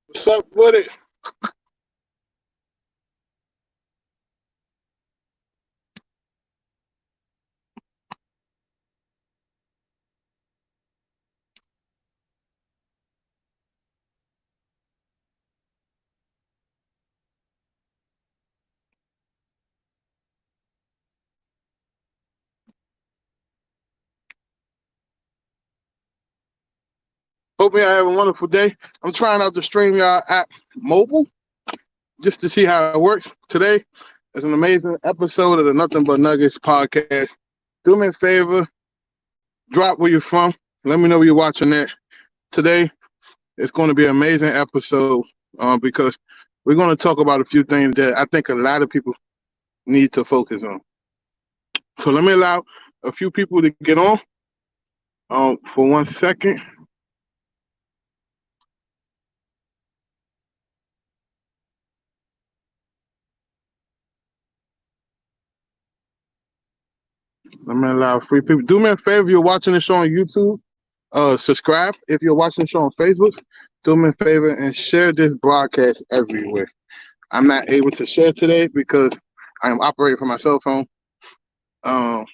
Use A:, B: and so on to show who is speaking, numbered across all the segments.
A: What's up with it? Hope you have a wonderful day. I'm trying out the StreamYard app mobile just to see how it works. Today is an amazing episode of the Nothing But Nuggets podcast. Do me a favor, drop where you're from. Let me know where you're watching at. Today it's going to be an amazing episode because we're going to talk about a few things that I think a lot of people need to focus on. So let me allow a few people to get on for 1 second. Let me allow free people. Do me a favor, if you're watching this show on YouTube, subscribe. If you're watching the show on Facebook, do me a favor and share this broadcast everywhere. I'm not able to share today because I am operating from my cell phone. Um,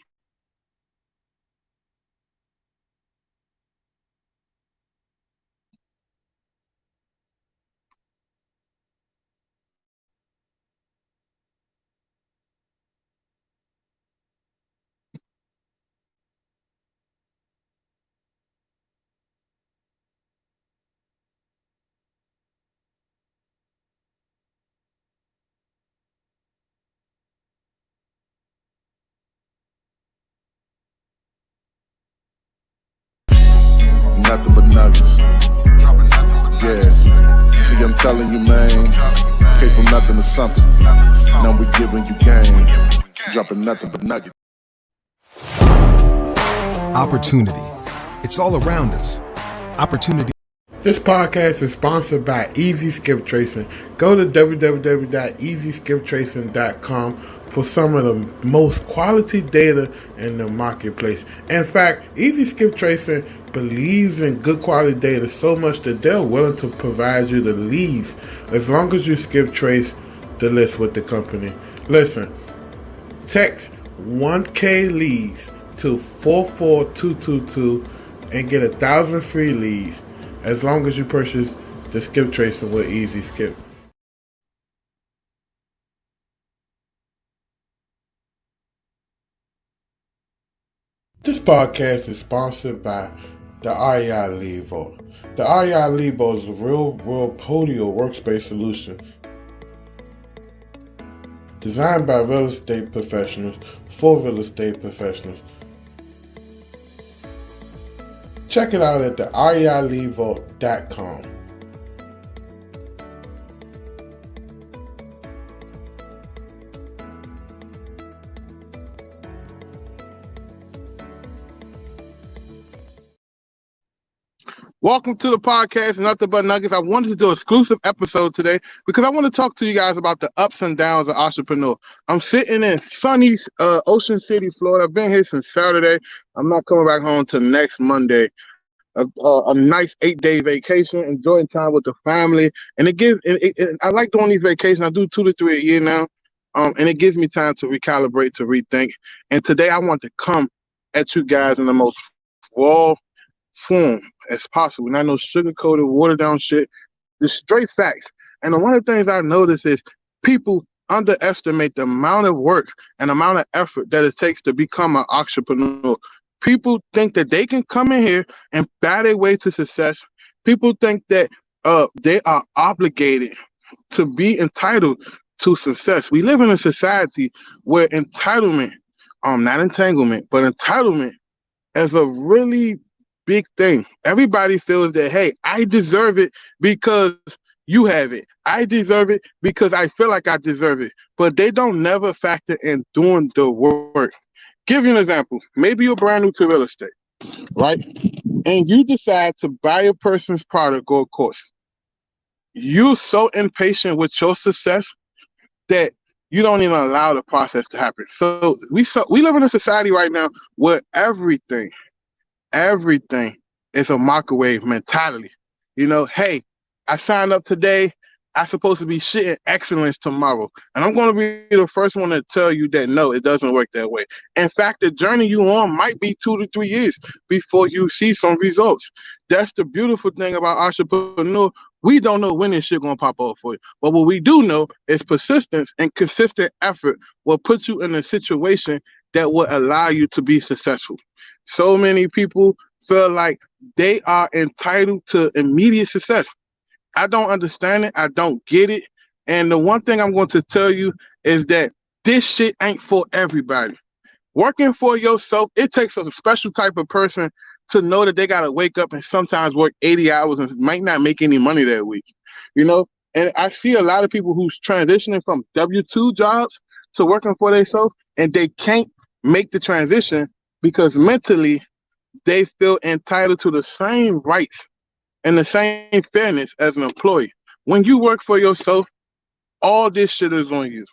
B: Nothing but nuggets. Yeah. See, I'm telling you, man. Came from nothing to something. Now we giving you game. Dropping nothing but nuggets.
C: Opportunity. It's all around us. Opportunity.
A: This podcast is sponsored by Easy Skip Tracing. Go to www.easyskiptracing.com for some of the most quality data in the marketplace. In fact, Easy Skip Tracing believes in good quality data so much that they're willing to provide you the leads as long as you skip trace the list with the company. Listen, text 1K leads to 44222 and get 1,000 free leads as long as you purchase the skip tracer with Easy Skip. This podcast is sponsored by the REI Lead Vault. The REI Lead Vault is a real-world Podio workspace solution designed by real estate professionals for real estate professionals. Check it out at the reileadvault.com. Welcome to the podcast, Nothing But Nuggets. I wanted to do an exclusive episode today because I want to talk to you guys about the ups and downs of entrepreneur. I'm sitting in sunny Ocean City, Florida. I've been here since Saturday. I'm not coming back home till next Monday. A nice 8-day vacation, enjoying time with the family, and I like doing these vacations. I do 2 to 3 a year now, and it gives me time to recalibrate, to rethink. And today I want to come at you guys in the most raw form as possible. Not no sugar-coated, watered-down shit. The straight facts. And one of the things I notice is people underestimate the amount of work and amount of effort that it takes to become an entrepreneur. People think that they can come in here and buy their way to success. People think that they are obligated to be entitled to success. We live in a society where entitlement, not entanglement, but entitlement is a really big thing. Everybody feels that, hey, I deserve it because you have it. I deserve it because I feel like I deserve it. But they don't never factor in doing the work. Give you an example. Maybe you're brand new to real estate, right? And you decide to buy a person's product or course. You're so impatient with your success that you don't even allow the process to happen. So we live in a society right now where everything is a microwave mentality. You know, hey, I signed up today. I'm supposed to be shitting excellence tomorrow. And I'm going to be the first one to tell you that no, it doesn't work that way. In fact, the journey you on might be 2 to 3 years before you see some results. That's the beautiful thing about entrepreneur. We don't know when this shit going to pop off for you. But what we do know is persistence and consistent effort will put you in a situation that will allow you to be successful. So many people feel like they are entitled to immediate success. I don't understand it. I don't get it. And the one thing I'm going to tell you is that this shit ain't for everybody. Working for yourself, it takes a special type of person to know that they got to wake up and sometimes work 80 hours and might not make any money that week. You know, and I see a lot of people who's transitioning from W-2 jobs to working for themselves, and they can't make the transition because mentally they feel entitled to the same rights and the same fairness as an employee. When you work for yourself, all this shit is on you.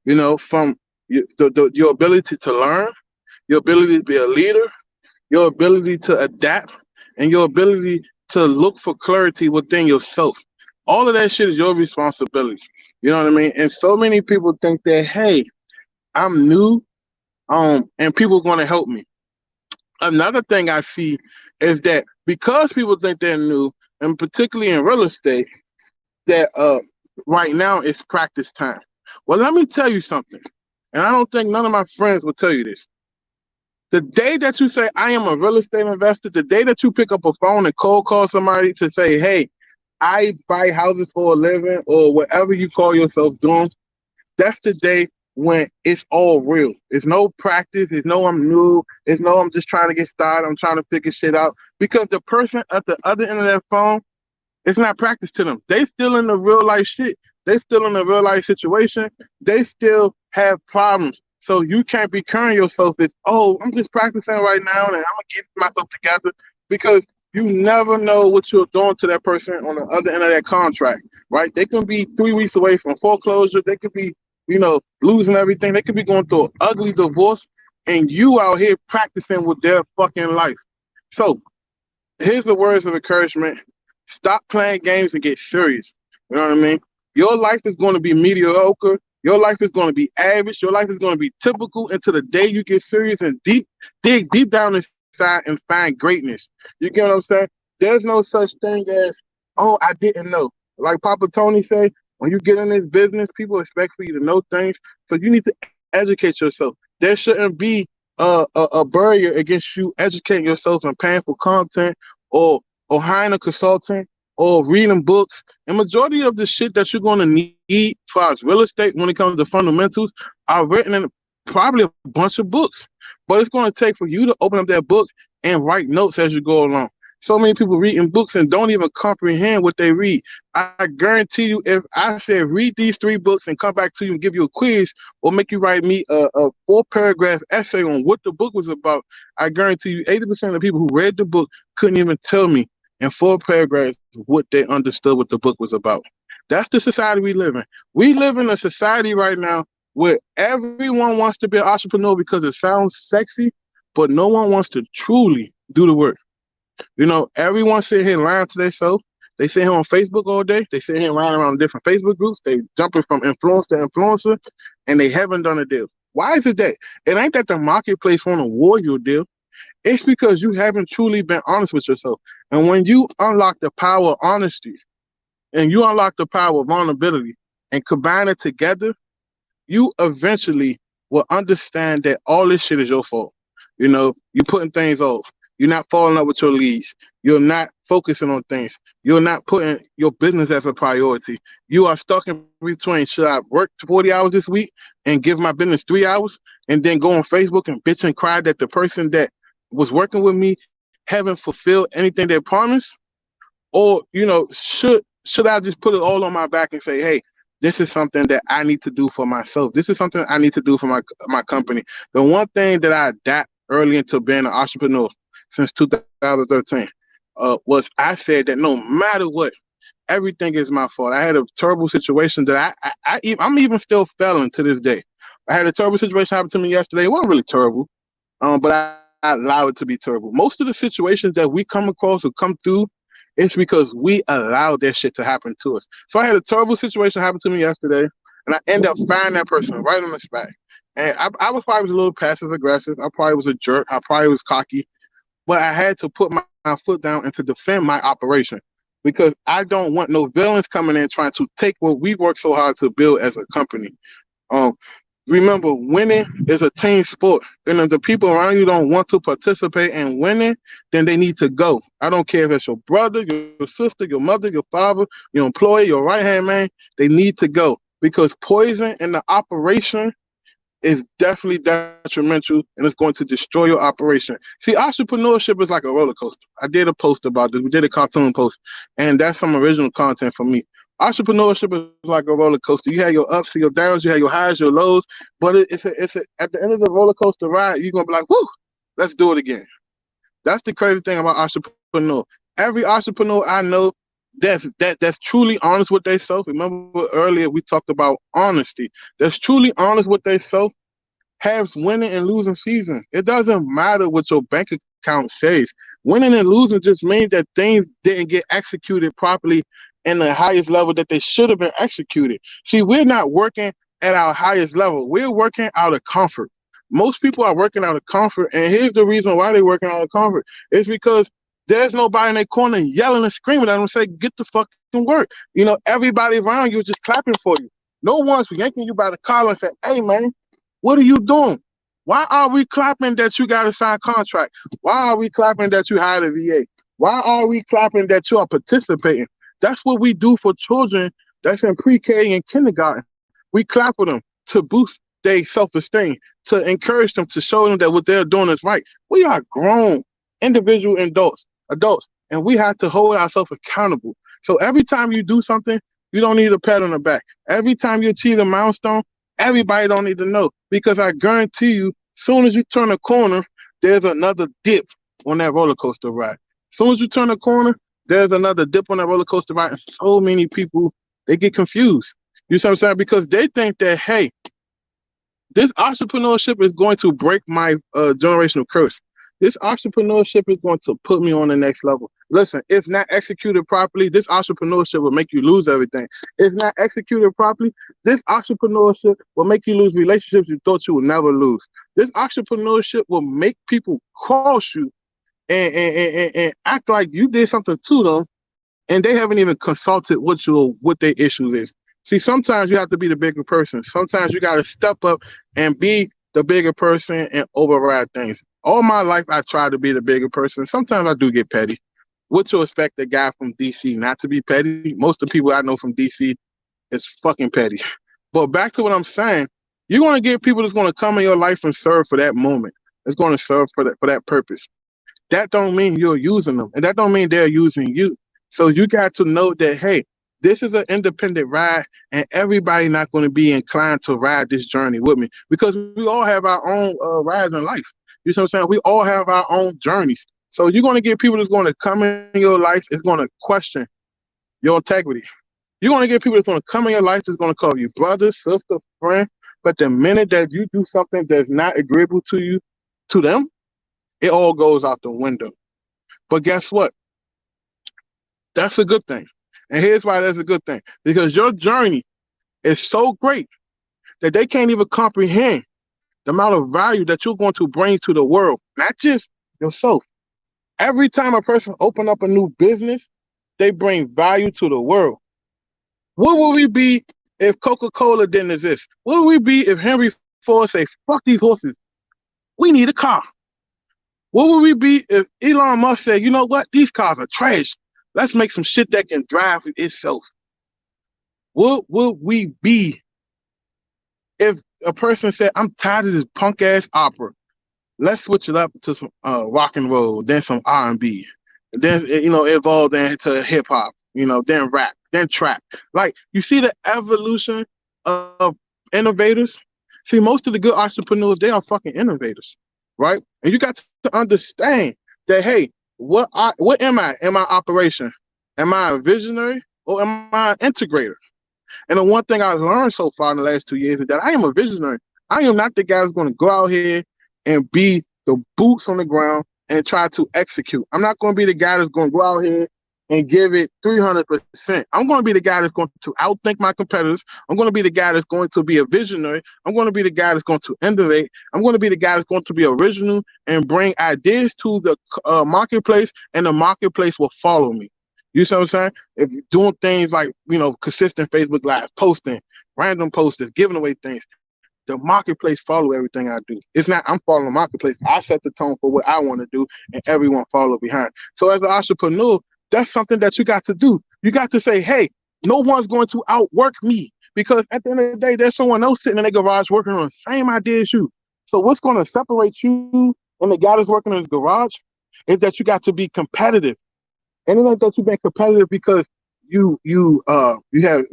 A: You know, from your ability to learn, your ability to be a leader, your ability to adapt, and your ability to look for clarity within yourself. All of that shit is your responsibility. You know what I mean? And so many people think that, hey, I'm new, and people are going to help me. Another thing I see is that because people think they're new, and particularly in real estate, that right now it's practice time. Well, let me tell you something, and I don't think none of my friends will tell you this. The day that you say, I am a real estate investor, the day that you pick up a phone and cold call somebody to say, hey, I buy houses for a living, or whatever you call yourself doing, that's the day when it's all real. It's no practice. It's no I'm new. It's no I'm just trying to get started. I'm trying to figure shit out. Because the person at the other end of that phone, it's not practice to them. They still in the real life shit. They still in the real life situation. They still have problems. So you can't be carrying yourself as, oh, I'm just practicing right now and I'm gonna get myself together, because you never know what you're doing to that person on the other end of that contract, right? They can be 3 weeks away from foreclosure. They could be, losing everything. They could be going through an ugly divorce, and you out here practicing with their fucking life. So here's the words of encouragement. Stop playing games and get serious. You know what I mean? Your life is going to be mediocre. Your life is going to be average. Your life is going to be typical until the day you get serious and dig deep down inside and find greatness. You get what I'm saying? There's no such thing as, oh, I didn't know. Like Papa Tony say, when you get in this business, people expect for you to know things. So you need to educate yourself. There shouldn't be a barrier against you educating yourself and paying for content, or hiring a consultant, or reading books. And majority of the shit that you're going to need as far as real estate when it comes to fundamentals are written in probably a bunch of books. But it's going to take for you to open up that book and write notes as you go along. So many people reading books and don't even comprehend what they read. I guarantee you, if I said read these 3 books and come back to you and give you a quiz, or make you write me a 4-paragraph essay on what the book was about, I guarantee you 80% of the people who read the book couldn't even tell me in 4 paragraphs what they understood what the book was about. That's the society we live in. We live in a society right now where everyone wants to be an entrepreneur because it sounds sexy, but no one wants to truly do the work. Everyone sitting here lying to themselves. They sit here on Facebook all day. They sit here lying around different Facebook groups. They jumping from influencer to influencer, and they haven't done a deal. Why is it that? It ain't that the marketplace want to award you a deal. It's because you haven't truly been honest with yourself. And when you unlock the power of honesty, and you unlock the power of vulnerability, and combine it together, you eventually will understand that all this shit is your fault. You're putting things off. You're not following up with your leads. You're not focusing on things. You're not putting your business as a priority. You are stuck in between, should I work 40 hours this week and give my business 3 hours, and then go on Facebook and bitch and cry that the person that was working with me haven't fulfilled anything they promised? Or, should I just put it all on my back and say, hey, this is something that I need to do for myself. This is something I need to do for my company. The one thing that I adapt early into being an entrepreneur since 2013 was I said that no matter what, everything is my fault. I had a terrible situation that I'm even still failing to this day. I had a terrible situation happen to me yesterday. It wasn't really terrible, but I allow it to be terrible. Most of the situations that we come across or come through It's because we allowed that shit to happen to us. So I had a terrible situation happen to me yesterday, and I ended up firing that person right on the spot. And I was probably a little passive aggressive. I probably was a jerk. I probably was cocky, but I had to put my foot down and to defend my operation because I don't want no villains coming in trying to take what we worked so hard to build as a company. Um, Remember, winning is a team sport, and if the people around you don't want to participate in winning, then they need to go. I don't care if it's your brother, your sister, your mother, your father, your employee, your right hand man. They need to go because poison in the operation is definitely detrimental and it's going to destroy your operation. See, entrepreneurship is like a roller coaster. I did a post about this. We did a cartoon post, and that's some original content for me. Entrepreneurship is like a roller coaster. You have your ups and your downs, you have your highs, your lows, but at the end of the roller coaster ride, you're gonna be like, "Whoo, let's do it again." That's the crazy thing about entrepreneur. Every entrepreneur I know that's truly honest with themselves. Remember earlier we talked about honesty. That's truly honest with themselves has winning and losing seasons. It doesn't matter what your bank account says. Winning and losing just means that things didn't get executed properly in the highest level that they should have been executed. See, we're not working at our highest level. We're working out of comfort. Most people are working out of comfort, and here's the reason why they're working out of comfort. It's because there's nobody in their corner yelling and screaming at them and say, get the fucking work. You know, everybody around you is just clapping for you. No one's yanking you by the collar and saying, hey, man, what are you doing? Why are we clapping that you got to sign a contract? Why are we clapping that you hired a VA? Why are we clapping that you are participating? That's what we do for children that's in pre-K and kindergarten. We clap for them to boost their self-esteem, to encourage them, to show them that what they're doing is right. We are grown individual adults, and we have to hold ourselves accountable. So every time you do something, you don't need a pat on the back. Every time you achieve a milestone, everybody don't need to know, because I guarantee you, soon as you turn a corner, there's another dip on that roller coaster ride. Soon as you turn a corner, there's another dip on that roller coaster ride, and so many people, they get confused. You see what I'm saying? Because they think that, hey, this entrepreneurship is going to break my generational curse. This entrepreneurship is going to put me on the next level. Listen, if not executed properly, this entrepreneurship will make you lose everything. If not executed properly, this entrepreneurship will make you lose relationships you thought you would never lose. This entrepreneurship will make people cross you and act like you did something to them, and they haven't even consulted what their issues is. See, sometimes you have to be the bigger person. Sometimes you got to step up and be the bigger person and override things. All my life, I try to be the bigger person. Sometimes I do get petty. What you expect a guy from DC not to be petty? Most of the people I know from DC is fucking petty. But back to what I'm saying, you're going to get people that's going to come in your life and serve for that moment. It's going to serve for that purpose. That don't mean you're using them, and that don't mean they're using you. So you got to know that, hey, this is an independent ride, and everybody not going to be inclined to ride this journey with me, because we all have our own rides in life. You know what I'm saying? We all have our own journeys. So you're going to get people that's going to come in your life, is going to question your integrity. You're going to get people that's going to come in your life that's going to call you brother, sister, friend. But the minute that you do something that's not agreeable to you, to them, it all goes out the window. But guess what? That's a good thing. And here's why that's a good thing. Because your journey is so great that they can't even comprehend the amount of value that you're going to bring to the world, not just yourself. Every time a person open up a new business, they bring value to the world. What would we be if Coca-Cola didn't exist? What would we be if Henry Ford say, fuck these horses, we need a car? What would we be if Elon Musk said, you know what, these cars are trash, let's make some shit that can drive itself? What would we be if a person said, I'm tired of this punk ass opera, let's switch it up to some rock and roll, then some R&B, then evolve into hip hop, then rap, then trap. Like, you see the evolution of innovators. See, most of the good entrepreneurs, they are fucking innovators, right? And you got to understand that, hey, what am I in my operation? Am I a visionary or am I an integrator? And the one thing I've learned so far in the last 2 years is that I am a visionary. I am not the guy who's going to go out here and be the boots on the ground and try to execute. I'm not going to be the guy that's going to go out here and give it 300%. I'm going to be the guy that's going to outthink my competitors. I'm going to be the guy that's going to be a visionary. I'm going to be the guy that's going to innovate. I'm going to be the guy that's going to be original and bring ideas to the marketplace, and the marketplace will follow me. You see what I'm saying? If you're doing things like, consistent Facebook Live, posting, random posters, giving away things, the marketplace follow everything I do. It's not I'm following the marketplace. I set the tone for what I want to do, and everyone follow behind. So as an entrepreneur, that's something that you got to do. You got to say, hey, no one's going to outwork me, because at the end of the day, there's someone else sitting in their garage working on the same idea as you. So what's going to separate you and the guy that's working in his garage is that you got to be competitive. And it ain't that you've been competitive because you have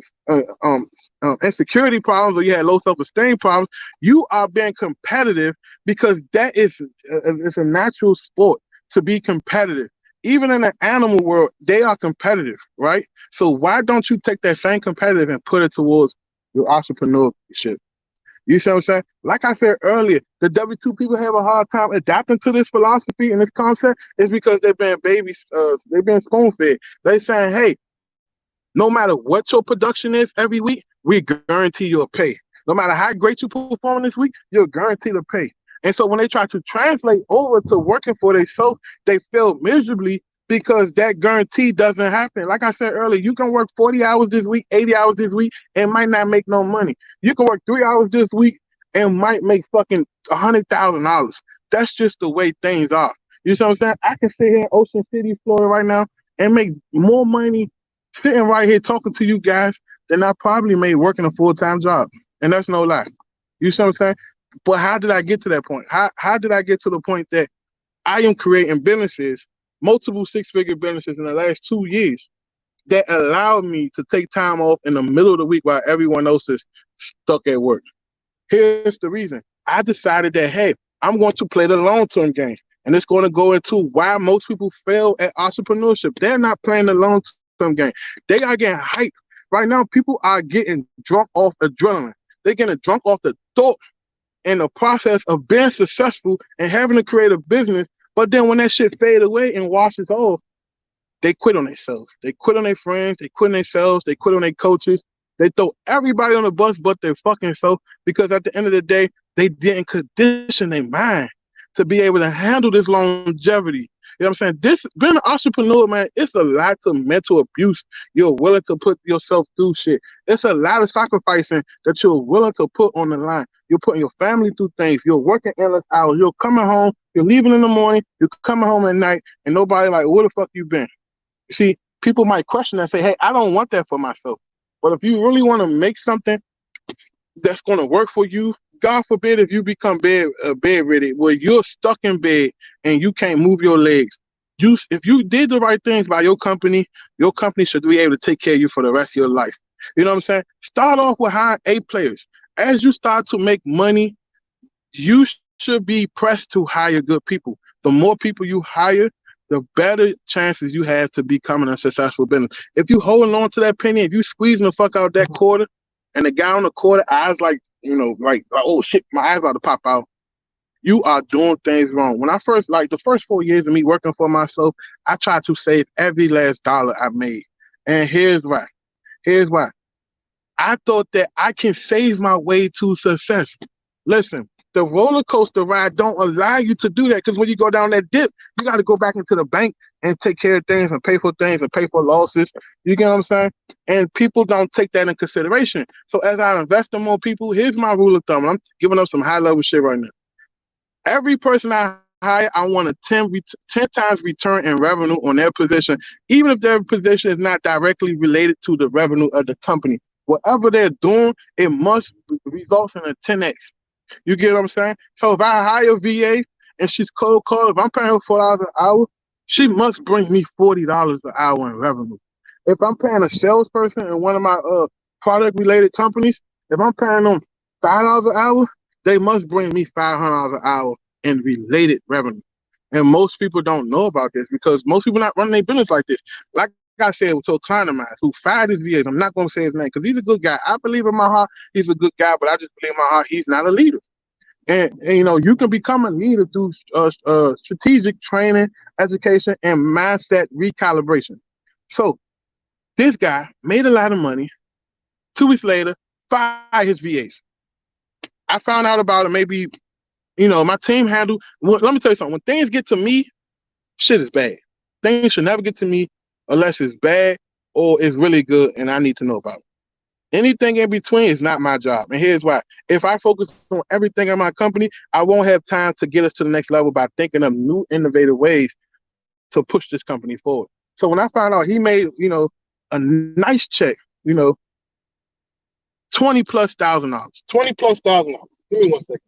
A: insecurity problems, or you had low self-esteem problems. You are being competitive because that is it's a natural sport to be competitive. Even in the animal world, they are competitive, right? So why don't you take that same competitive and put it towards your entrepreneurship? You see what I'm saying? Like I said earlier, the W-2 people have a hard time adapting to this philosophy and this concept is because they've been they've been spoon-fed. They saying, hey, no matter what your production is every week, we guarantee your pay. No matter how great you perform this week, you're guaranteed to pay. And so when they try to translate over to working for themselves, they fail miserably because that guarantee doesn't happen. Like I said earlier, you can work 40 hours this week, 80 hours this week, and might not make no money. You can work 3 hours this week and might make fucking $100,000. That's just the way things are. You see what I'm saying? I can sit here in Ocean City, Florida right now and make more money sitting right here talking to you guys than I probably made working a full-time job. And that's no lie. You see what I'm saying? But how did I get to that point? How did I get to the point that I am creating businesses, multiple six-figure businesses in the last 2 years that allowed me to take time off in the middle of the week while everyone else is stuck at work? Here's the reason. I decided that, hey, I'm going to play the long-term game. And it's going to go into why most people fail at entrepreneurship. They're not playing the long-term game. They are getting hyped. Right now, people are getting drunk off adrenaline. They're getting drunk off the thought and the process of being successful and having to create a business. But then when that shit fade away and washes off, they quit on themselves. They quit on their friends. They quit on themselves. They quit on their coaches. They throw everybody on the bus but their fucking self, because at the end of the day, they didn't condition their mind to be able to handle this longevity. You know what I'm saying? This being an entrepreneur, man, it's a lot of mental abuse you're willing to put yourself through shit. It's a lot of sacrificing that you're willing to put on the line. You're putting your family through things. You're working endless hours. You're coming home. You're leaving in the morning. You're coming home at night, and nobody like, where the fuck you been? See, people might question that and say, hey, I don't want that for myself. But if you really want to make something that's going to work for you, God forbid if you become bedridden, where you're stuck in bed and you can't move your legs. If you did the right things by your company should be able to take care of you for the rest of your life. You know what I'm saying? Start off with hiring A players. As you start to make money, you should be pressed to hire good people. The more people you hire, the better chances you have to becoming a successful business. If you holding on to that penny, if you squeezing the fuck out that quarter, and the guy on the quarter eyes like, like oh shit, my eyes about to pop out, you are doing things wrong. When I first, like the first 4 years of me working for myself, I tried to save every last dollar I made. And here's why. I thought that I can save my way to success. Listen, the roller coaster ride don't allow you to do that, because when you go down that dip, you got to go back into the bank and take care of things and pay for losses. You get what I'm saying? And people don't take that in consideration. So as I invest in more people, here's my rule of thumb. I'm giving up some high level shit right now. Every person I hire, I want a 10 times return in revenue on their position, even if their position is not directly related to the revenue of the company. Whatever they're doing, it must result in a 10x. You get what I'm saying? So if I hire a VA and she's cold call, if I'm paying her $4 an hour, she must bring me $40 an hour in revenue. If I'm paying a salesperson in one of my product related companies, if I'm paying them $5 an hour, they must bring me $500 an hour in related revenue. And most people don't know about this because most people not running their business like this. Like I said to a client of mine who fired his VAs, I'm not going to say his name because he's a good guy. I believe in my heart he's a good guy, but I just believe in my heart he's not a leader. And you can become a leader through strategic training, education, and mindset recalibration. So this guy made a lot of money. 2 weeks later, fired his VAs. I found out about it maybe, my team handle. Well, let me tell you something. When things get to me, shit is bad. Things should never get to me unless it's bad or it's really good and I need to know about it. Anything in between is not my job. And here's why. If I focus on everything in my company, I won't have time to get us to the next level by thinking of new innovative ways to push this company forward. So when I found out he made, a nice check, you know, 20 plus $1,000. 20 plus $1,000. Give me 1 second.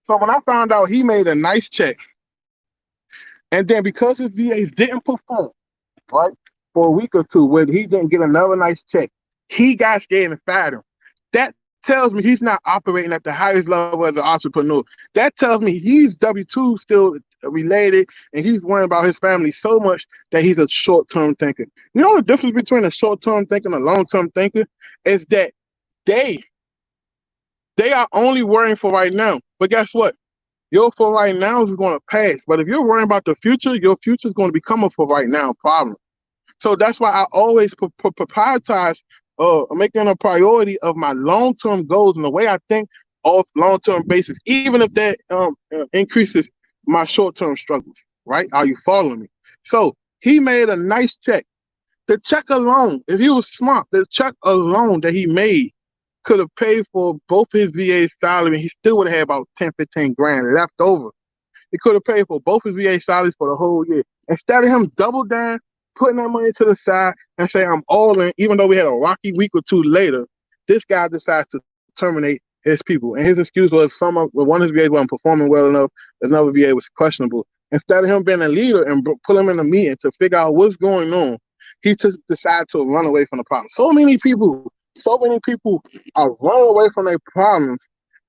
A: So when I found out he made a nice check, and then because his VAs didn't perform, right, for a week or two, where he didn't get another nice check, he got scared and fired him. That tells me he's not operating at the highest level as an entrepreneur. That tells me he's W-2 still related, and he's worrying about his family so much that he's a short-term thinker. You know the difference between a short-term thinker and a long-term thinker is that they they are only worrying for right now. But guess what? Your for right now is going to pass. But if you're worrying about the future, your future is going to become a for right now problem. So that's why I always prioritize making a priority of my long-term goals and the way I think off long-term basis, even if that increases my short-term struggles, right? Are you following me? So he made a nice check. The check alone, if he was smart, the check alone that he made could have paid for both his VA's salary, and he still would have had about 10, 15 grand left over. He could have paid for both his VA salaries for the whole year. Instead of him double down, putting that money to the side and say, I'm all in, even though we had a rocky week or two later, this guy decides to terminate his people. And his excuse was one of his VAs wasn't performing well enough, another VA was questionable. Instead of him being a leader and pull him in a meeting to figure out what's going on, he just decided to run away from the problem. So many people are running away from their problems,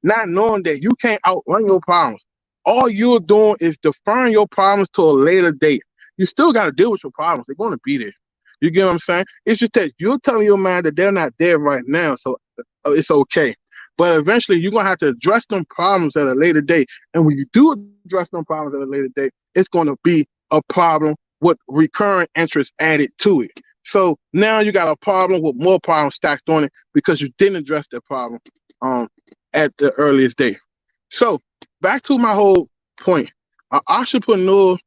A: not knowing that you can't outrun your problems. All you're doing is deferring your problems to a later date. You still got to deal with your problems. They're going to be there. You get what I'm saying? It's just that you're telling your mind that they're not there right now, so it's okay. But eventually, you're going to have to address them problems at a later date. And when you do address them problems at a later date, it's going to be a problem with recurring interest added to it. So now you got a problem with more problems stacked on it because you didn't address that problem at the earliest date. So back to my whole point. An entrepreneur,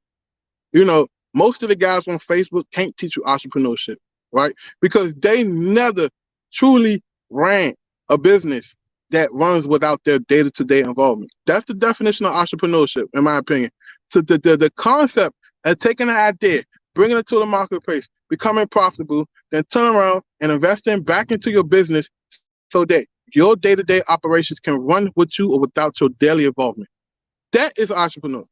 A: most of the guys on Facebook can't teach you entrepreneurship, right? Because they never truly ran a business that runs without their day-to-day involvement. That's the definition of entrepreneurship, in my opinion. So the concept of taking an idea, bringing it to the marketplace, becoming profitable, then turn around and investing back into your business so that your day-to-day operations can run with you or without your daily involvement. That is an entrepreneur.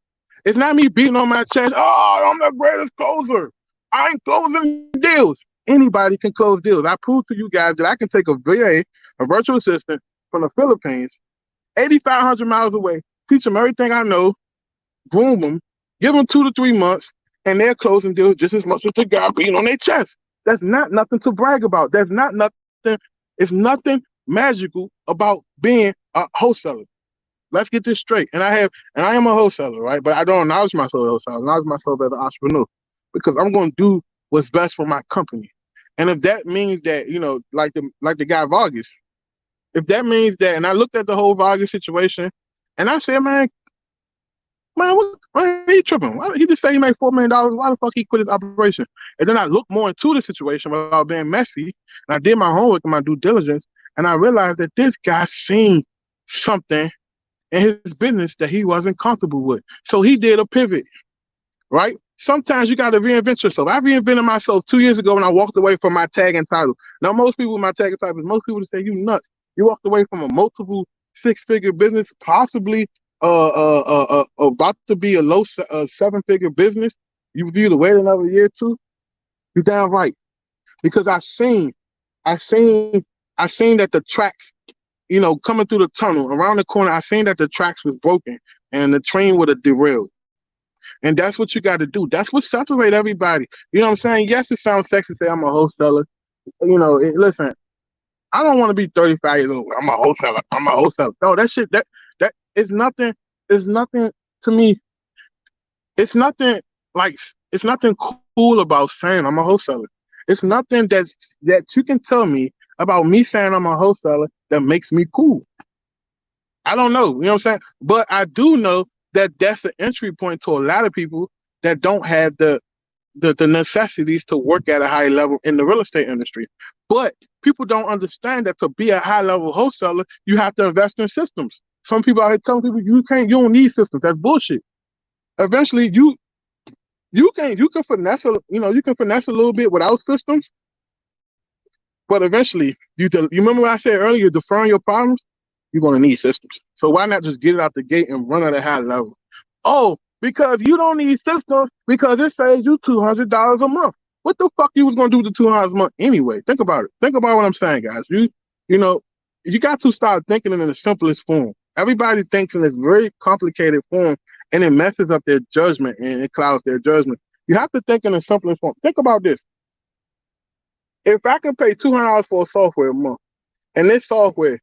A: It's not me beating on my chest, oh, I'm the greatest closer. I ain't closing deals. Anybody can close deals. I proved to you guys that I can take a VA, a virtual assistant from the Philippines, 8,500 miles away, teach them everything I know, groom them, give them 2 to 3 months, and they're closing deals just as much as the guy beating on their chest. That's not nothing to brag about. That's not nothing. It's nothing magical about being a wholesaler. Let's get this straight. And I am a wholesaler, right? But I don't acknowledge myself as a wholesaler. I acknowledge myself as an entrepreneur because I'm going to do what's best for my company. And if that means that, like the guy Vargas, if that means that, and I looked at the whole Vargas situation, and I said, man, what he tripping? Why did he just say he made $4 million? Why the fuck he quit his operation? And then I looked more into the situation without being messy, and I did my homework and my due diligence, and I realized that this guy seen something in his business that he wasn't comfortable with. So he did a pivot, right? Sometimes you got to reinvent yourself. I reinvented myself 2 years ago when I walked away from my tag and title. Now, most people with my tag and title, most people say, you nuts. You walked away from a multiple six-figure business, possibly about to be a low seven-figure business. You either wait another year or two. You're damn right. Because I seen that the tracks coming through the tunnel around the corner, I seen that the tracks was broken and the train would have derailed. And that's what you got to do. That's what separates everybody. You know what I'm saying? Yes, it sounds sexy to say I'm a wholesaler. Listen, I don't want to be 35 years old. I'm a wholesaler. I'm a wholesaler. No, that shit, that is nothing. It's nothing to me. It's nothing like it's nothing cool about saying I'm a wholesaler. It's nothing that you can tell me about me saying I'm a wholesaler that makes me cool. I don't know. You know what I'm saying? But I do know that that's an entry point to a lot of people that don't have the necessities to work at a high level in the real estate industry. But people don't understand that to be a high level wholesaler, you have to invest in systems. Some people out here telling people you don't need systems. That's bullshit. Eventually you can finesse a little bit without systems, but eventually you remember what I said earlier, deferring your problems, you're gonna need systems. So why not just get it out the gate and run at a high level? Oh, because you don't need systems because it saves you $200 a month. What the fuck you was gonna do with the $200 a month anyway? Think about it. Think about what I'm saying, guys. You know, you got to start thinking in the simplest form. Everybody thinks in this very complicated form, and it messes up their judgment and it clouds their judgment. You have to think in the simplest form. Think about this. If I can pay $200 for a software a month, and this software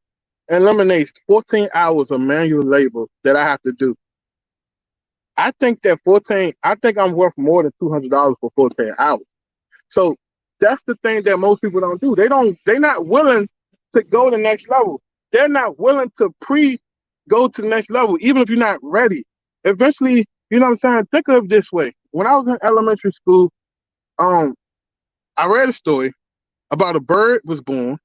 A: eliminates 14 hours of manual labor that I have to do, I think I'm worth more than $200 for 14 hours. So that's the thing that most people don't do. They're not willing to go to the next level. They're not willing to go to the next level, even if you're not ready. Eventually, you know what I'm saying? Think of it this way. When I was in elementary school, I read a story about a bird was born.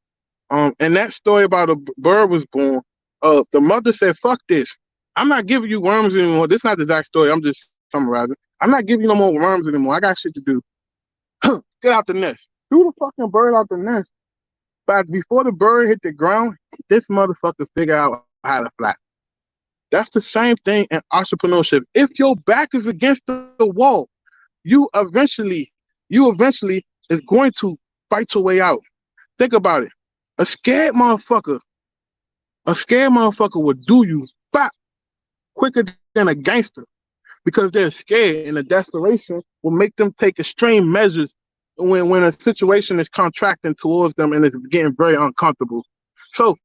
A: And that story about a bird was born, the mother said, fuck this. I'm not giving you worms anymore. This is not the exact story. I'm just summarizing. I'm not giving you no more worms anymore. I got shit to do. Get out the nest. Threw the fucking bird out the nest. But before the bird hit the ground, this motherfucker figured out how to fly. That's the same thing in entrepreneurship. If your back is against the wall, you eventually is going to fight your way out. Think about it. A scared motherfucker would do you bop quicker than a gangster because they're scared, and the desperation will make them take extreme measures when a situation is contracting towards them and it's getting very uncomfortable. So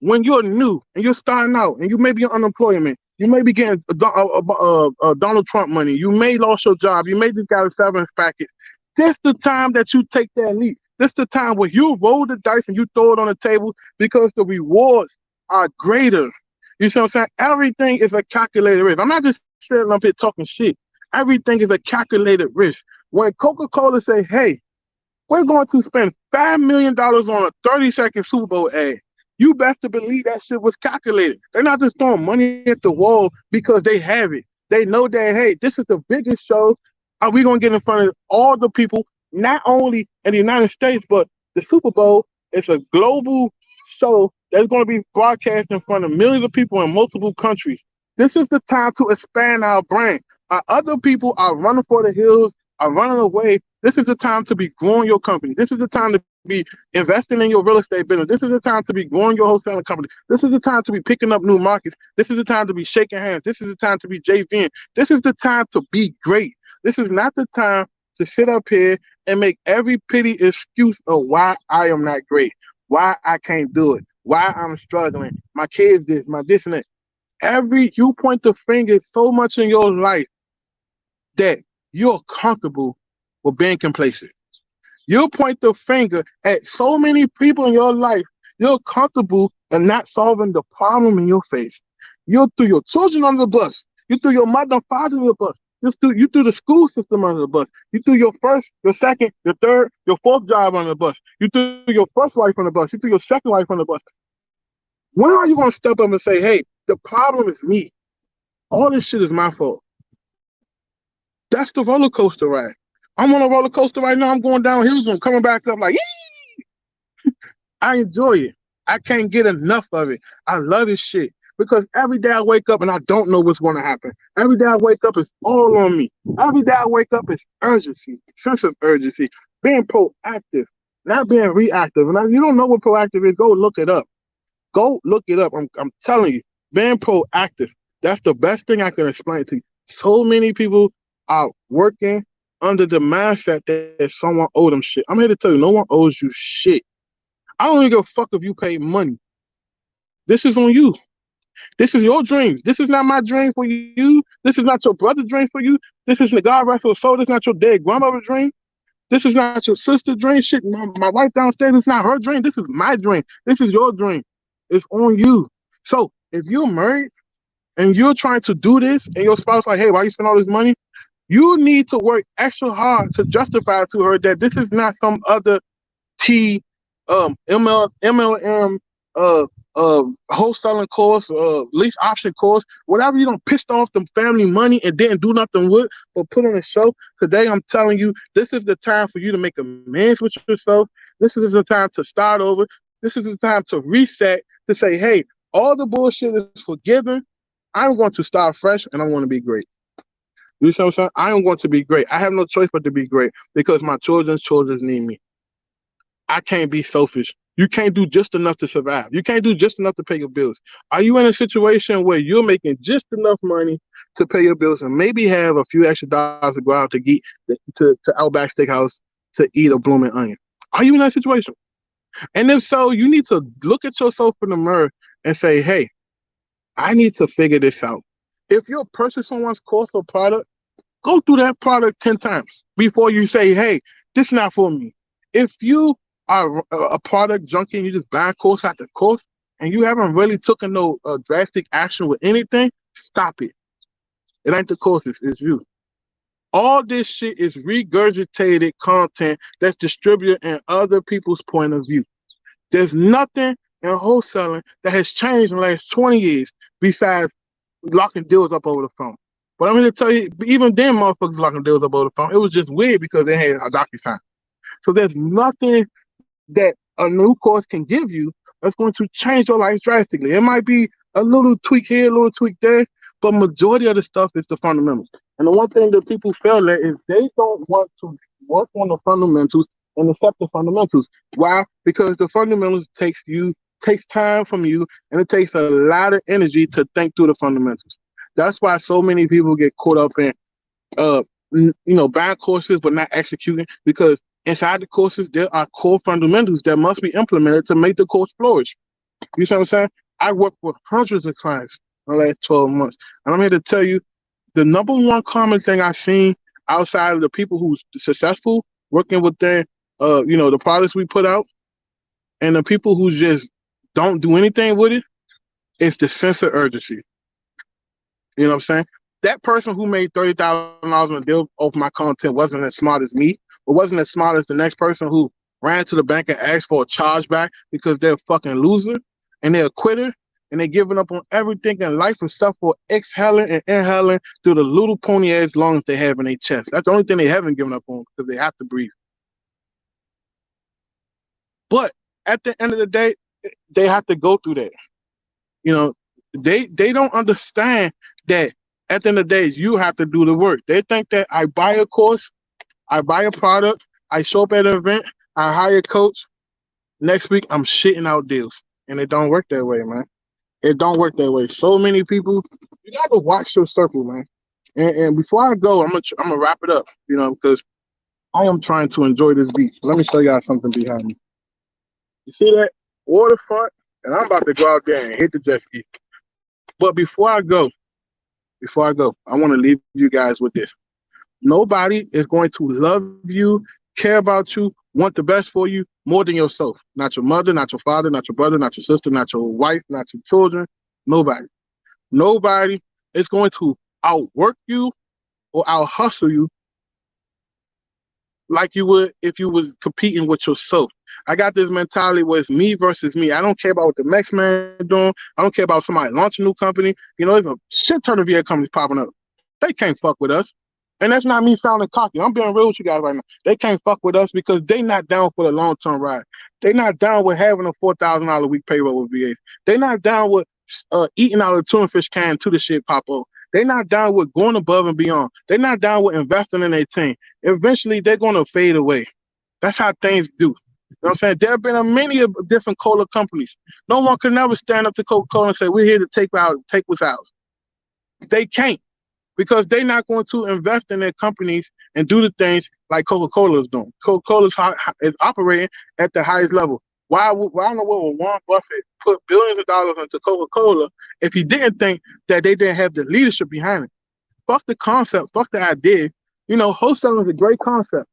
A: when you're new and you're starting out and you may be on unemployment, you may be getting Donald Trump money, you may lost your job, you may just got a severance package, this the time that you take that leap. This the time where you roll the dice and you throw it on the table because the rewards are greater. You see what I'm saying? Everything is a calculated risk. I'm not just sitting up here talking shit. Everything is a calculated risk. When Coca-Cola say, hey, we're going to spend $5 million on a 30-second Super Bowl ad, you best to believe that shit was calculated. They're not just throwing money at the wall because they have it. They know that, hey, this is the biggest show. Are we going to get in front of all the people, not only in the United States, but the Super Bowl is a global show that's going to be broadcast in front of millions of people in multiple countries. This is the time to expand our brand. Other people are running for the hills, are running away. This is the time to be growing your company. This is the time to be investing in your real estate business. This is the time to be growing your wholesaling company. This is the time to be picking up new markets. This is the time to be shaking hands. This is the time to be JVing. This is the time to be great. This is not the time to sit up here and make every pity excuse of why I am not great, why I can't do it, why I'm struggling, my kids this, my this and that. You point the finger so much in your life that you're comfortable with being complacent. You point the finger at so many people in your life, you're comfortable in not solving the problem in your face. You threw your children under the bus. You threw your mother and father under the bus. You threw the school system under the bus. You threw your first, your second, your third, your fourth job under the bus. You threw your first wife on the bus. You threw your second wife on the bus. When are you going to step up and say, hey, the problem is me. All this shit is my fault. That's the roller coaster ride. I'm on a roller coaster right now. I'm going down hills and coming back up like, yee! I enjoy it. I can't get enough of it. I love this shit because every day I wake up and I don't know what's going to happen. Every day I wake up is all on me. Every day I wake up is urgency, sense of urgency, being proactive, not being reactive. And if you don't know what proactive is, go look it up. Go look it up. I'm telling you, being proactive. That's the best thing I can explain to you. So many people are working under the mindset that someone owed them shit. I'm here to tell you, no one owes you shit. I don't even give a fuck if you pay money. This is on you. This is your dreams. This is not my dream for you. This is not your brother's dream for you. This is the God rest your soul. This is not your dead grandmother's dream. This is not your sister's dream. Shit, my wife downstairs, it's not her dream. This is my dream. This is your dream. It's on you. So if you're married and you're trying to do this and your spouse like, hey, why you spend all this money? You need to work extra hard to justify to her that this is not some other T MLM uh wholesaling course, lease option course, whatever you don't pissed off them family money and didn't do nothing with, but put on a show. Today I'm telling you, this is the time for you to make amends with yourself. This is the time to start over. This is the time to reset, to say, hey, all the bullshit is forgiven. I'm going to start fresh and I want to be great. You see what I'm saying? I am going to be great. I have no choice but to be great because my children's children need me. I can't be selfish. You can't do just enough to survive. You can't do just enough to pay your bills. Are you in a situation where you're making just enough money to pay your bills and maybe have a few extra dollars to go out to get to Outback Steakhouse to eat a blooming onion? Are you in that situation? And if so, you need to look at yourself in the mirror and say, hey, I need to figure this out. If you're purchasing someone's course or product, go through that product 10 times before you say, hey, this is not for me. If you are a product junkie and you just buy course after course and you haven't really taken no drastic action with anything, stop it. It ain't the courses, it's you. All this shit is regurgitated content that's distributed in other people's point of view. There's nothing in wholesaling that has changed in the last 20 years besides locking deals up over the phone. But I'm here to tell you, even then motherfuckers locking deals up over the phone. It was just weird because they had a DocuSign. So there's nothing that a new course can give you that's going to change your life drastically. It might be a little tweak here, a little tweak there, but majority of the stuff is the fundamentals. And the one thing that people fail at is they don't want to work on the fundamentals and accept the fundamentals. Why? Because the fundamentals takes time from you, and it takes a lot of energy to think through the fundamentals. That's why so many people get caught up in buying courses but not executing, because inside the courses, there are core fundamentals that must be implemented to make the course flourish. You see what I'm saying? I work with hundreds of clients in the last 12 months. And I'm here to tell you, the number one common thing I've seen outside of the people who's successful working with their, the products we put out, and the people who just don't do anything with it, is the sense of urgency. You know what I'm saying? That person who made $30,000 in a deal off my content wasn't as smart as me, or wasn't as smart as the next person who ran to the bank and asked for a chargeback because they're a fucking loser and they're a quitter and they're giving up on everything in life and stuff for exhaling and inhaling through the little pony ass lungs they have in their chest. That's the only thing they haven't given up on because they have to breathe. But at the end of the day, they have to go through that. You know, they don't understand that at the end of the day, you have to do the work. They think that I buy a course, I buy a product, I show up at an event, I hire a coach. Next week, I'm shitting out deals. And it don't work that way, man. It don't work that way. So many people, you got to watch your circle, man. And before I go, I'm gonna wrap it up, because I am trying to enjoy this beach. Let me show y'all something behind me. You see that waterfront? And I'm about to go out there and hit the jet ski. But before I go, I want to leave you guys with this. Nobody is going to love you, care about you, want the best for you more than yourself. Not your mother, not your father, not your brother, not your sister, not your wife, not your children. Nobody. Nobody is going to outwork you or out hustle you like you would if you was competing with yourself. I got this mentality where it's me versus me. I don't care about what the next man doing. I don't care about somebody launching a new company. There's a shit ton of VA companies popping up. They can't fuck with us. And that's not me sounding cocky. I'm being real with you guys right now. They can't fuck with us because they not down for the long-term ride. They not down with having a $4,000 a week payroll with VAs. They not down with eating out of the tuna fish can to the shit pop up. They not down with going above and beyond. They not down with investing in their team. Eventually, they're going to fade away. That's how things do. know what I'm saying? There have been a many of different cola companies. No one can never stand up to Coca-Cola and say, we're here to take what's ours. They can't, because they're not going to invest in their companies and do the things like Coca-Cola is doing. Coca-Cola is operating at the highest level. Why in the world would Warren Buffett put billions of dollars into Coca-Cola if he didn't think that they didn't have the leadership behind it? Fuck the concept, fuck the idea. Wholesaling is a great concept.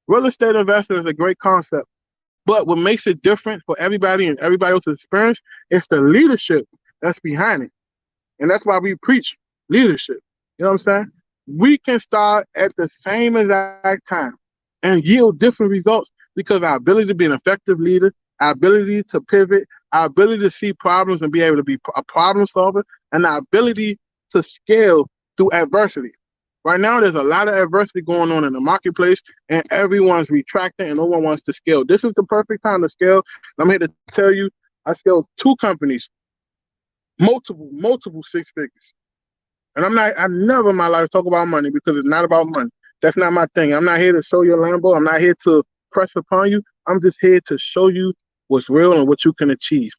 A: Real estate investor is a great concept. But what makes it different for everybody and everybody else's experience is the leadership that's behind it. And that's why we preach leadership. You know what I'm saying? We can start at the same exact time and yield different results because our ability to be an effective leader, our ability to pivot, our ability to see problems and be able to be a problem solver, and our ability to scale through adversity. Right now, there's a lot of adversity going on in the marketplace, and everyone's retracting, and no one wants to scale. This is the perfect time to scale. I'm here to tell you, I scaled 2 companies, multiple 6 figures. And I never in my life talk about money because it's not about money. That's not my thing. I'm not here to show you a Lambo. I'm not here to press upon you. I'm just here to show you what's real and what you can achieve.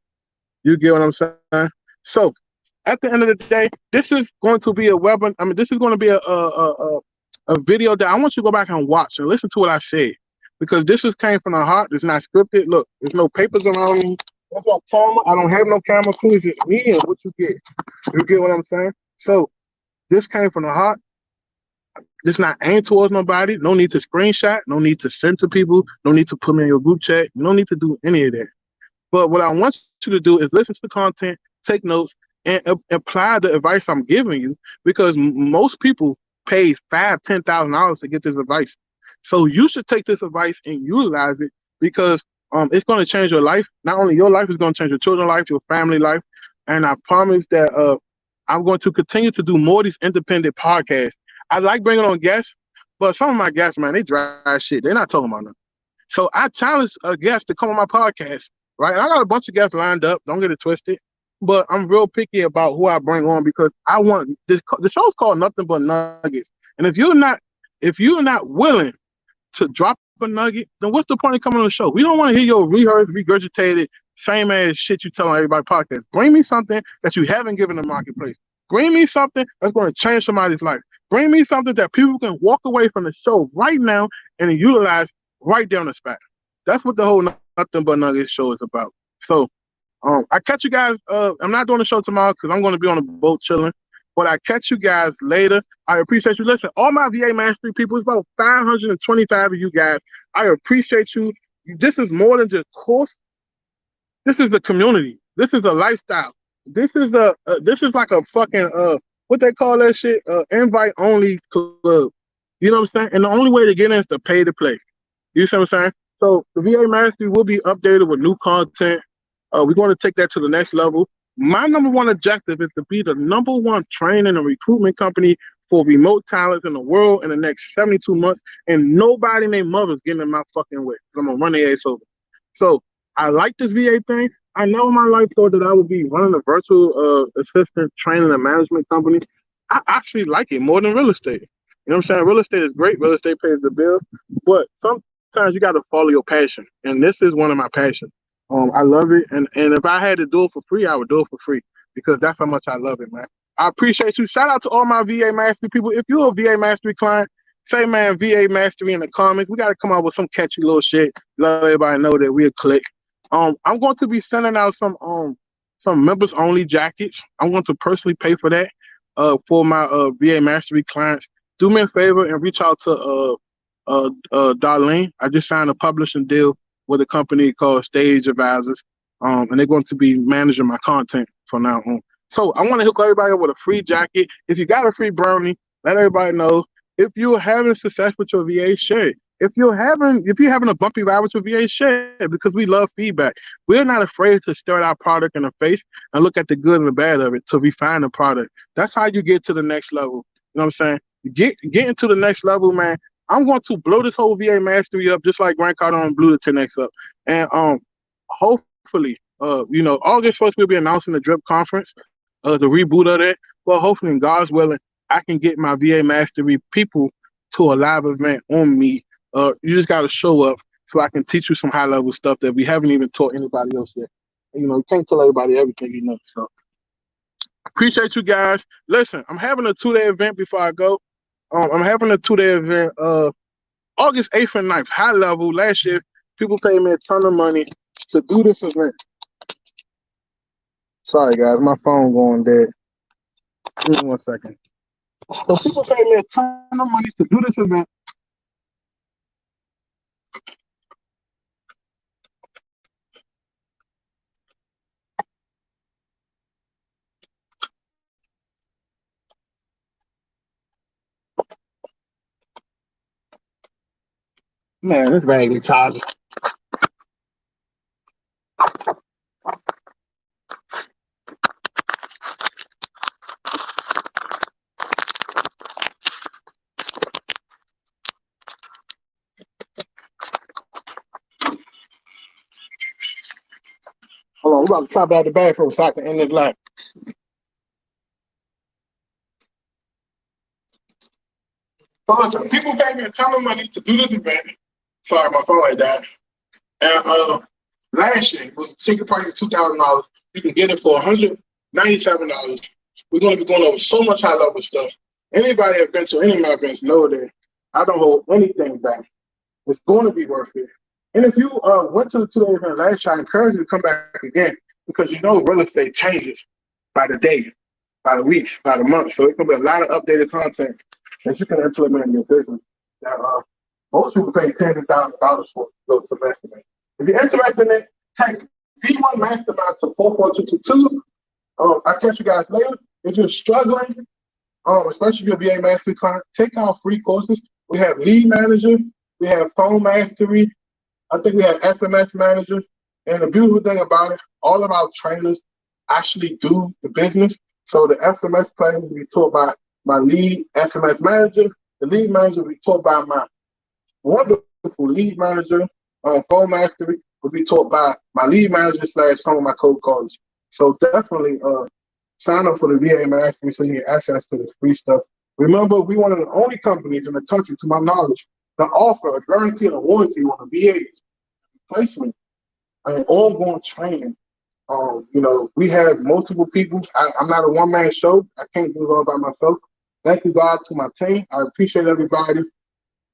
A: You get what I'm saying? So, at the end of the day, this is going to be a webinar. I mean, this is going to be a video that I want you to go back and watch and listen to what I said, because this came from the heart. It's not scripted. Look, there's no papers around me. There's no camera. I don't have no camera crew. It's just me and what you get. You get what I'm saying? So, this came from the heart. It's not aimed towards nobody. No need to screenshot. No need to send to people. No need to put me in your group chat. You don't need to do any of that. But what I want you to do is listen to the content, take notes, and apply the advice I'm giving you, because most people pay $5,000-$10,000 to get this advice. So you should take this advice and utilize it, because it's going to change your life. Not only your life, it's going to change your children's life, your family life. And I promise that I'm going to continue to do more of these independent podcasts. I like bringing on guests, but some of my guests, man, they dry shit. They're not talking about nothing. So I challenge a guest to come on my podcast, right? And I got a bunch of guests lined up. Don't get it twisted. But I'm real picky about who I bring on, because I want this. The show's called Nothing But Nuggets. And if you're not willing to drop a nugget, then what's the point of coming on the show? We don't want to hear your rehearsed, regurgitated, same ass shit you telling everybody podcast. Bring me something that you haven't given the marketplace. Bring me something that's going to change somebody's life. Bring me something that people can walk away from the show right now and utilize right there on the spot. That's what the whole Nothing But Nuggets show is about. So I catch you guys. I'm not doing the show tomorrow because I'm going to be on a boat chilling. But I catch you guys later. I appreciate you. Listen, all my VA Mastery people, it's about 525 of you guys. I appreciate you. This is more than just course. This is the community. This is a lifestyle. This is like a fucking what they call that shit? Invite only club. You know what I'm saying? And the only way to get in is to pay to play. You see what I'm saying? So the VA Mastery will be updated with new content. We're going to take that to the next level. My number one objective is to be the number one training and recruitment company for remote talents in the world in the next 72 months. And nobody named Mother's getting in my fucking way. I'm going to run their ass over. So I like this VA thing. I never in my life thought that I would be running a virtual assistant training and management company. I actually like it more than real estate. You know what I'm saying? Real estate is great. Real estate pays the bill. But sometimes you got to follow your passion. And this is one of my passions. I love it. And if I had to do it for free, I would do it for free, because that's how much I love it, man. I appreciate you. Shout out to all my VA Mastery people. If you're a VA Mastery client, say, man, VA Mastery in the comments. We got to come up with some catchy little shit. Let everybody know that we're a click. I'm going to be sending out some members only jackets. I'm going to personally pay for that for my VA Mastery clients. Do me a favor and reach out to Darlene. I just signed a publishing deal with a company called Stage Advisors, and they're going to be managing my content from now on. So I want to hook everybody up with a free jacket. If you got a free brownie, let everybody know. If you're having success with your VA, share it. If you're having a bumpy ride with your VA, share it, because we love feedback. We're not afraid to stare at our product in the face and look at the good and the bad of it to refine the product. That's how you get to the next level. You know what I'm saying? Getting to the next level, man. I'm going to blow this whole VA Mastery up just like Grant Cardone blew the 10X up. And hopefully, August 1st, we'll be announcing the DRIP conference, the reboot of that. Well, hopefully, in God's willing, I can get my VA Mastery people to a live event on me. You just got to show up. so I can teach you some high level stuff that we haven't even taught anybody else yet. You can't tell everybody everything you know. So appreciate you guys. Listen, I'm having a 2-day event before I go. I'm having a 2-day event August 8th and 9th, high level. Last year, people paid me a ton of money to do this event. Sorry, guys, my phone going dead. Give me 1 second. So people paid me a ton of money to do this event. Man, this raggedy Tyler. Hold on, we're about to try out the bathroom so I can end this live. So listen, people pay me a ton of money to do this event. Sorry, my phone had died. And last year was ticket price of $2,000. You can get it for $197. We're going to be going over so much high level stuff. Anybody that's been to any of my events know that I don't hold anything back. It's going to be worth it. And if you went to the 2-day event last year, I encourage you to come back again because real estate changes by the day, by the weeks, by the month. So it's going to be a lot of updated content that you can implement in your business. That most people pay tens of thousands of dollars for those semester. If you're interested in it, take P1 Mastermind to 44222. I'll catch you guys later. If you're struggling, especially if you're a VA Mastery client, take our free courses. We have Lead Manager, we have Phone Mastery, I think we have SMS Manager. And the beautiful thing about it, all of our trainers actually do the business. So the SMS plans will be taught by my lead SMS manager. The lead manager will be taught by my wonderful lead manager. Phone Mastery will be taught by my lead manager / some of my code callers. So definitely sign up for the VA Mastery so you get access to this free stuff. Remember, we're one of the only companies in the country, to my knowledge, that offer a guarantee and a warranty on the VA's placement and ongoing training. We have multiple people. I'm not a one-man show. I can't do it all by myself. Thank you, God, to my team. I appreciate everybody.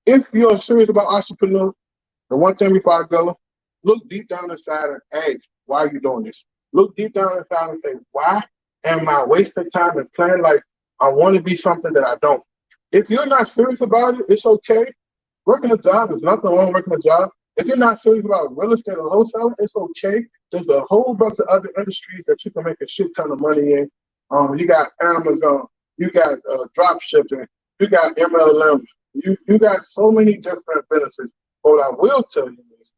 A: If you're serious about entrepreneur, the one thing before I go, look deep down inside and ask, why are you doing this? Look deep down inside and say, why am I wasting time and playing like I want to be something that I don't? If you're not serious about it, it's okay. Working a job, there's nothing wrong with working a job. If you're not serious about real estate or wholesaling, it's okay. There's a whole bunch of other industries that you can make a shit ton of money in. You got Amazon, you got drop shipping, you got MLM, you got so many different businesses. But what I will tell you is,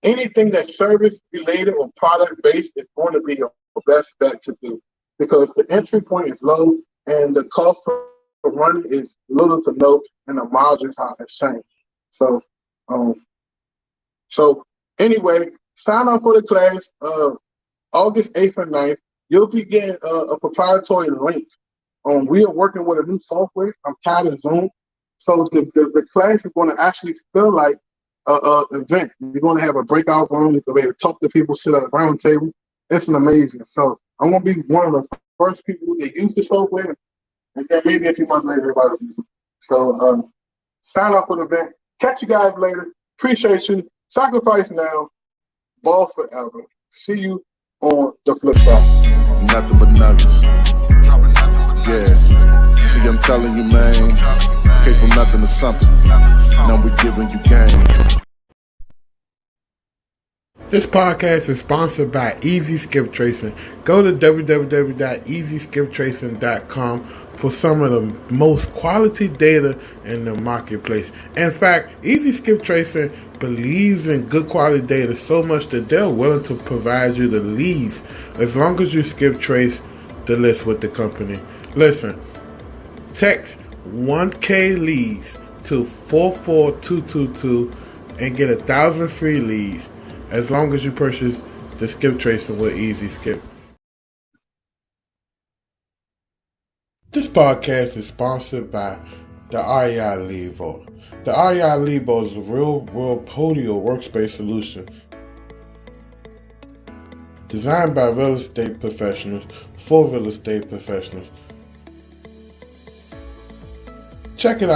A: anything that's service related or product based is going to be your best bet to do because the entry point is low and the cost for running is little to no, and the margins are insane. So anyway, sign up for the class August 8th and 9th. You'll be getting a proprietary link. We are working with a new software. I'm tired of Zoom. So the class is going to actually feel like an event. You're going to have a breakout room. You're going to be able to talk to people, sit at a round table. It's amazing. So I'm going to be one of the first people that use the software. And then maybe a few months later, everybody will use it. So sign up for the event. Catch you guys later. Appreciate you. Sacrifice now. Ball forever. See you on the flip side.
B: Nothing but nuggets. Yeah. See, I'm telling you, man. Came from nothing to something. Now we're giving you game.
A: This podcast is sponsored by Easy Skip Tracing. Go to www.easyskiptracing.com for some of the most quality data in the marketplace. In fact, Easy Skip Tracing believes in good quality data so much that they're willing to provide you the leads as long as you skip trace the list with the company. Listen, text 1K leads to 44222 and get 1,000 free leads as long as you purchase the skip tracing with Easy Skip. This podcast is sponsored by the REI Lead Vault. The REI Lebo is a real-world podial workspace solution designed by real estate professionals for real estate professionals. Check it out.